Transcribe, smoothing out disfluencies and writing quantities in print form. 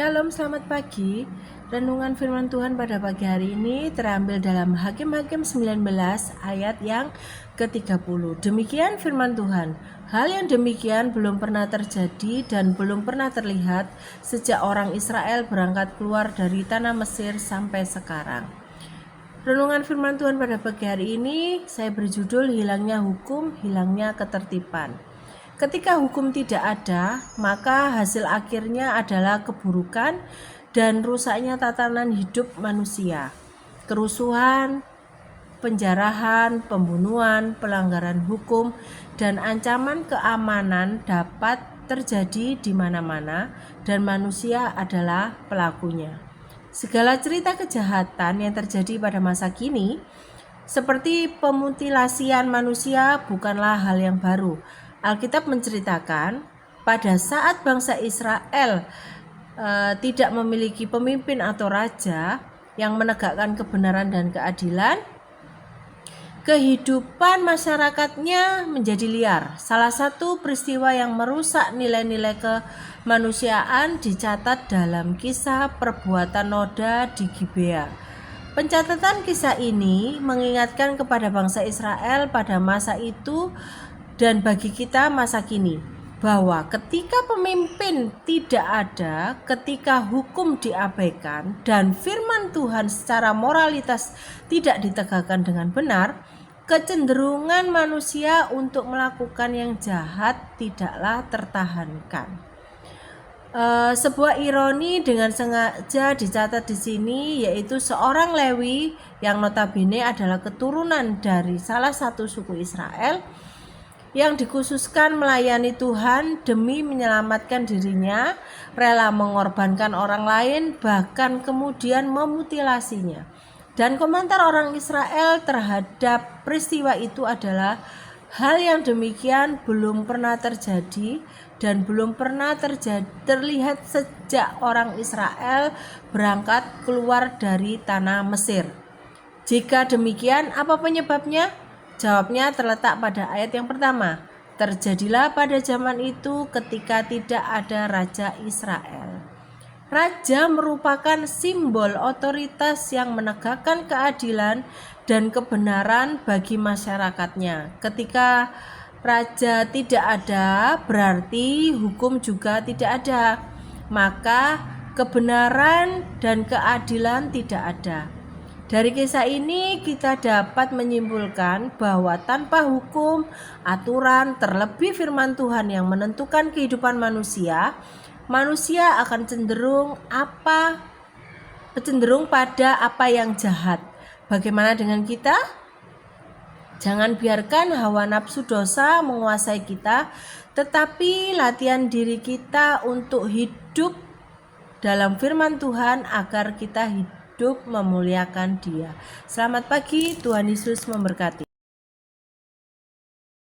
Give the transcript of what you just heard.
Shalom, selamat pagi. Renungan firman Tuhan pada pagi hari ini terambil dalam Hakim-Hakim 19 ayat yang ke-30. Demikian firman Tuhan. Hal yang demikian belum pernah terjadi dan belum pernah terlihat sejak orang Israel berangkat keluar dari tanah Mesir sampai sekarang. Renungan firman Tuhan pada pagi hari ini saya berjudul hilangnya hukum, hilangnya ketertiban. Ketika hukum tidak ada, maka hasil akhirnya adalah keburukan dan rusaknya tatanan hidup manusia. Kerusuhan, penjarahan, pembunuhan, pelanggaran hukum, dan ancaman keamanan dapat terjadi di mana-mana dan manusia adalah pelakunya. Segala cerita kejahatan yang terjadi pada masa kini, seperti pemutilasian manusia, bukanlah hal yang baru. Alkitab menceritakan pada saat bangsa Israel tidak memiliki pemimpin atau raja yang menegakkan kebenaran dan keadilan, kehidupan masyarakatnya menjadi liar. Salah satu peristiwa yang merusak nilai-nilai kemanusiaan dicatat dalam kisah perbuatan Noda di Gibea. Pencatatan kisah ini mengingatkan kepada bangsa Israel pada masa itu dan bagi kita masa kini, bahwa ketika pemimpin tidak ada, ketika hukum diabaikan dan firman Tuhan secara moralitas tidak ditegakkan dengan benar, kecenderungan manusia untuk melakukan yang jahat tidaklah tertahankan. Sebuah ironi dengan sengaja dicatat di sini, yaitu seorang Lewi yang notabene adalah keturunan dari salah satu suku Israel yang dikhususkan melayani Tuhan demi menyelamatkan dirinya, rela mengorbankan orang lain, bahkan kemudian memutilasinya. Dan komentar orang Israel terhadap peristiwa itu adalah hal yang demikian belum pernah terjadi dan belum pernah terlihat sejak orang Israel berangkat keluar dari tanah Mesir. Jika demikian, apa penyebabnya? Jawabnya terletak pada ayat yang pertama. Terjadilah pada zaman itu ketika tidak ada raja Israel. Raja merupakan simbol otoritas yang menegakkan keadilan dan kebenaran bagi masyarakatnya. Ketika raja tidak ada, berarti hukum juga tidak ada. Maka kebenaran dan keadilan tidak ada. Dari kisah ini kita dapat menyimpulkan bahwa tanpa hukum, aturan, terlebih firman Tuhan yang menentukan kehidupan manusia, manusia akan cenderung pada apa yang jahat. Bagaimana dengan kita? Jangan biarkan hawa nafsu dosa menguasai kita, tetapi latihan diri kita untuk hidup dalam firman Tuhan agar kita hidup memuliakan Dia. Selamat pagi, Tuhan Yesus memberkati.